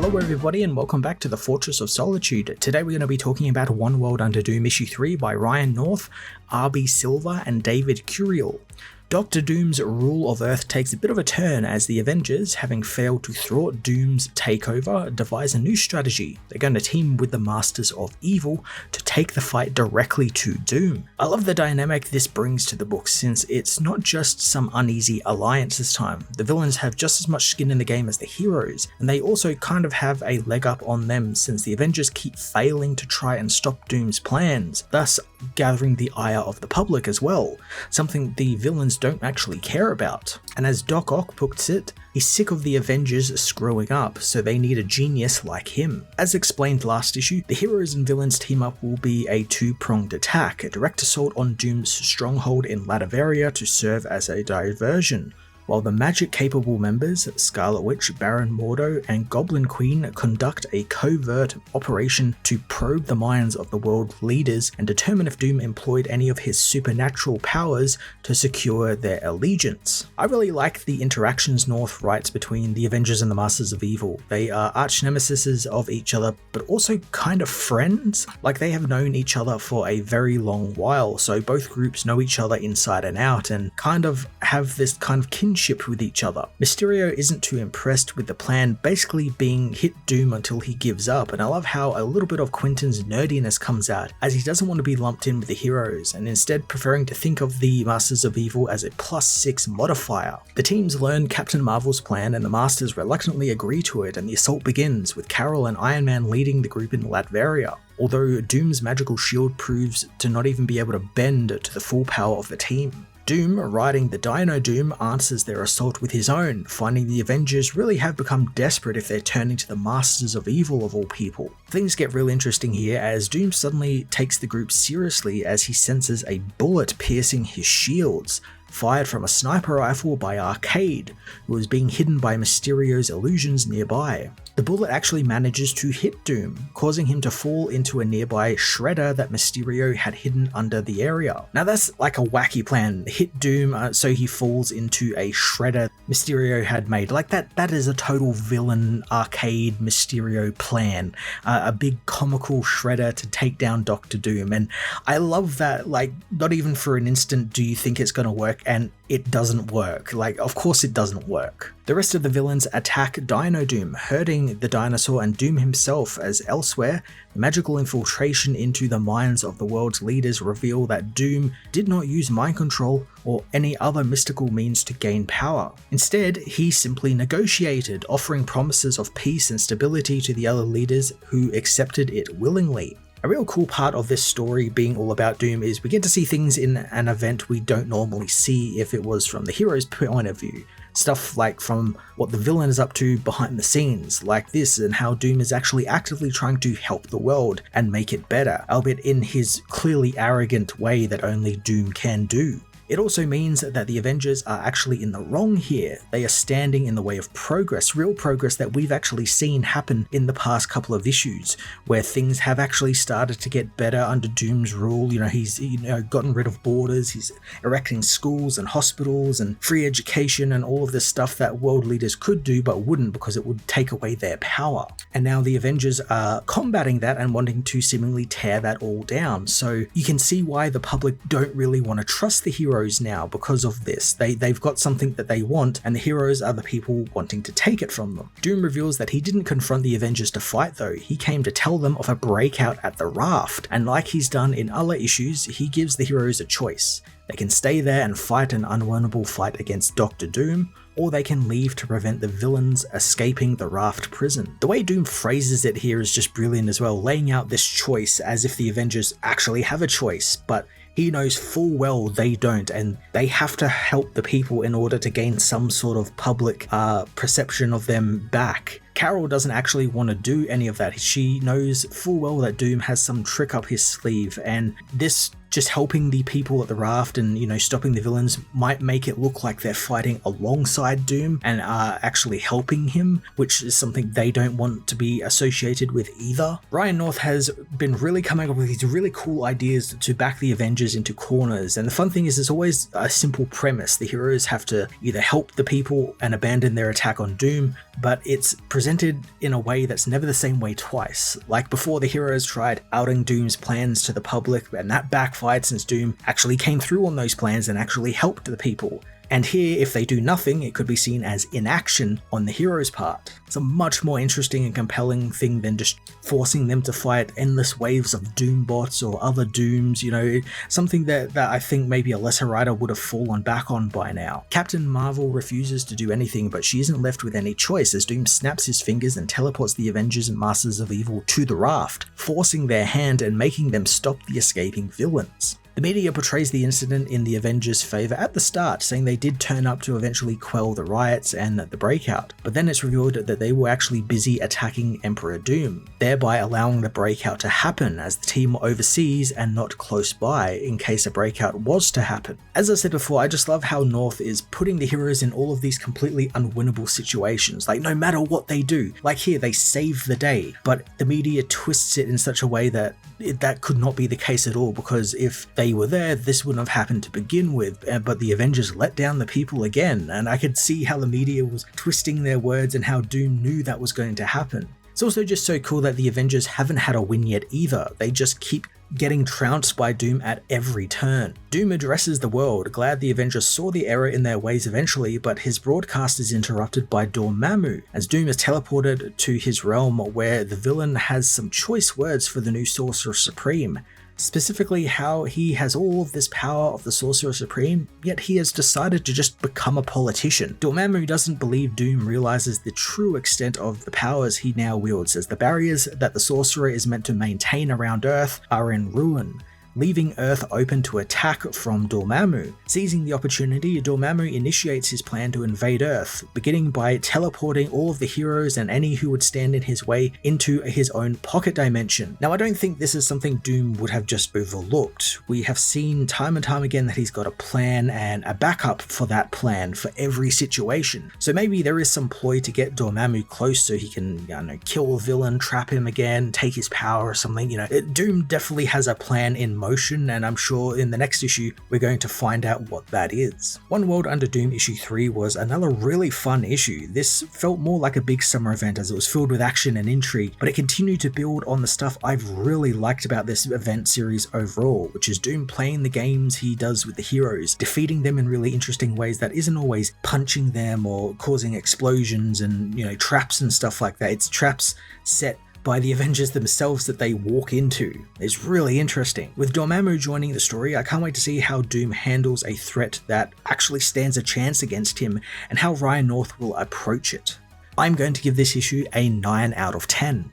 Hello everybody and welcome back to the Fortress of Solitude. Today we're going to be talking about One World Under Doom issue 3 by Ryan North, R.B. Silver and David Curiel. Dr. Doom's rule of Earth takes a bit of a turn as the Avengers, having failed to thwart Doom's takeover, devise a new strategy. They're going to team with the Masters of Evil to take the fight directly to Doom. I love the dynamic this brings to the book since it's not just some uneasy alliance this time. The villains have just as much skin in the game as the heroes, and they also kind of have a leg up on them since the Avengers keep failing to try and stop Doom's plans, thus gathering the ire of the public as well, something the villains don't actually care about. And as Doc Ock puts it, he's sick of the Avengers screwing up, so they need a genius like him. As explained last issue, the heroes and villains team up will be a two-pronged attack, a direct assault on Doom's stronghold in Latveria to serve as a diversion, while the magic-capable members, Scarlet Witch, Baron Mordo, and Goblin Queen conduct a covert operation to probe the minds of the world leaders and determine if Doom employed any of his supernatural powers to secure their allegiance. I really like the interactions North writes between the Avengers and the Masters of Evil. They are arch-nemesis of each other, but also kind of friends. Like, they have known each other for a very long while, so both groups know each other inside and out and kind of have this kind of kinship with each other. Mysterio isn't too impressed with the plan basically being hit Doom until he gives up, and I love how a little bit of Quentin's nerdiness comes out as he doesn't want to be lumped in with the heroes and instead preferring to think of the Masters of Evil as a +6 modifier. The teams learn Captain Marvel's plan and the Masters reluctantly agree to it, and the assault begins with Carol and Iron Man leading the group in Latveria. Although Doom's magical shield proves to not even be able to bend to the full power of the team. Doom, riding the Dino Doom, answers their assault with his own, finding the Avengers really have become desperate if they're turning to the Masters of Evil of all people. Things get real interesting here as Doom suddenly takes the group seriously as he senses a bullet piercing his shields, fired from a sniper rifle by Arcade, who was being hidden by Mysterio's illusions nearby. The bullet actually manages to hit Doom, causing him to fall into a nearby shredder that Mysterio had hidden under the area. Now that's like a wacky plan, hit Doom so he falls into a shredder Mysterio had made. Like that is a total villain Arcade Mysterio plan, a big comical shredder to take down Dr. Doom, and I love that. Like, not even for an instant do you think it's gonna work, and it doesn't work. Like, of course it doesn't work. The rest of the villains attack Dino Doom, hurting the dinosaur and Doom himself, as elsewhere, the magical infiltration into the minds of the world's leaders reveal that Doom did not use mind control or any other mystical means to gain power. Instead, he simply negotiated, offering promises of peace and stability to the other leaders who accepted it willingly. A real cool part of this story being all about Doom is we get to see things in an event we don't normally see if it was from the hero's point of view. Stuff like from what the villain is up to behind the scenes, like this, and how Doom is actually actively trying to help the world and make it better, albeit in his clearly arrogant way that only Doom can do. It also means that the Avengers are actually in the wrong here. They are standing in the way of progress, real progress that we've actually seen happen in the past couple of issues, where things have actually started to get better under Doom's rule. He's gotten rid of borders, he's erecting schools and hospitals and free education and all of this stuff that world leaders could do but wouldn't because it would take away their power. And now the Avengers are combating that and wanting to seemingly tear that all down. So you can see why the public don't really want to trust the heroes now because of this. They've got something that they want, and the heroes are the people wanting to take it from them. Doom reveals that he didn't confront the Avengers to fight though, he came to tell them of a breakout at the raft, and like he's done in other issues, he gives the heroes a choice. They can stay there and fight an unwinnable fight against Dr. Doom, or they can leave to prevent the villains escaping the raft prison. The way Doom phrases it here is just brilliant as well, laying out this choice as if the Avengers actually have a choice, but he knows full well they don't, and they have to help the people in order to gain some sort of public perception of them back. Carol doesn't actually want to do any of that. She knows full well that Doom has some trick up his sleeve, and this just helping the people at the raft and, stopping the villains might make it look like they're fighting alongside Doom and are actually helping him, which is something they don't want to be associated with either. Ryan North has been really coming up with these really cool ideas to back the Avengers into corners, and the fun thing is it's always a simple premise. The heroes have to either help the people and abandon their attack on Doom, but it's presented in a way that's never the same way twice. Like before, the heroes tried outing Doom's plans to the public, and that backfired since Doom actually came through on those plans and actually helped the people. And here, if they do nothing, it could be seen as inaction on the hero's part. It's a much more interesting and compelling thing than just forcing them to fight endless waves of Doom bots or other Dooms, something that I think maybe a lesser writer would have fallen back on by now. Captain Marvel refuses to do anything, but she isn't left with any choice as Doom snaps his fingers and teleports the Avengers and Masters of Evil to the raft, forcing their hand and making them stop the escaping villains. The media portrays the incident in the Avengers' favour at the start, saying they did turn up to eventually quell the riots and the breakout, but then it's revealed that they were actually busy attacking Emperor Doom, thereby allowing the breakout to happen as the team were overseas and not close by in case a breakout was to happen. As I said before, I just love how North is putting the heroes in all of these completely unwinnable situations, like no matter what they do. Like here, they save the day, but the media twists it in such a way that that could not be the case at all, because if they were there, this wouldn't have happened to begin with, but the Avengers let down the people again, and I could see how the media was twisting their words and how Doom knew that was going to happen. It's also just so cool that the Avengers haven't had a win yet either. They just keep getting trounced by Doom at every turn. Doom addresses the world, glad the Avengers saw the error in their ways eventually, but his broadcast is interrupted by Dormammu, as Doom is teleported to his realm where the villain has some choice words for the new Sorcerer Supreme. Specifically how he has all of this power of the Sorcerer Supreme, yet he has decided to just become a politician. Dormammu doesn't believe Doom realizes the true extent of the powers he now wields, as the barriers that the Sorcerer is meant to maintain around Earth are in ruin, leaving Earth open to attack from Dormammu. Seizing the opportunity, Dormammu initiates his plan to invade Earth, beginning by teleporting all of the heroes and any who would stand in his way into his own pocket dimension. Now, I don't think this is something Doom would have just overlooked. We have seen time and time again that he's got a plan and a backup for that plan for every situation. So maybe there is some ploy to get Dormammu close so he can, kill a villain, trap him again, take his power or something. Doom definitely has a plan in motion, and I'm sure in the next issue we're going to find out what that is. One World Under Doom issue 3 was another really fun issue. This felt more like a big summer event as it was filled with action and intrigue, but it continued to build on the stuff I've really liked about this event series overall, which is Doom playing the games he does with the heroes, defeating them in really interesting ways that isn't always punching them or causing explosions and traps and stuff like that. It's traps set by the Avengers themselves that they walk into. It's really interesting. With Dormammu joining the story, I can't wait to see how Doom handles a threat that actually stands a chance against him and how Ryan North will approach it. I'm going to give this issue a 9 out of 10.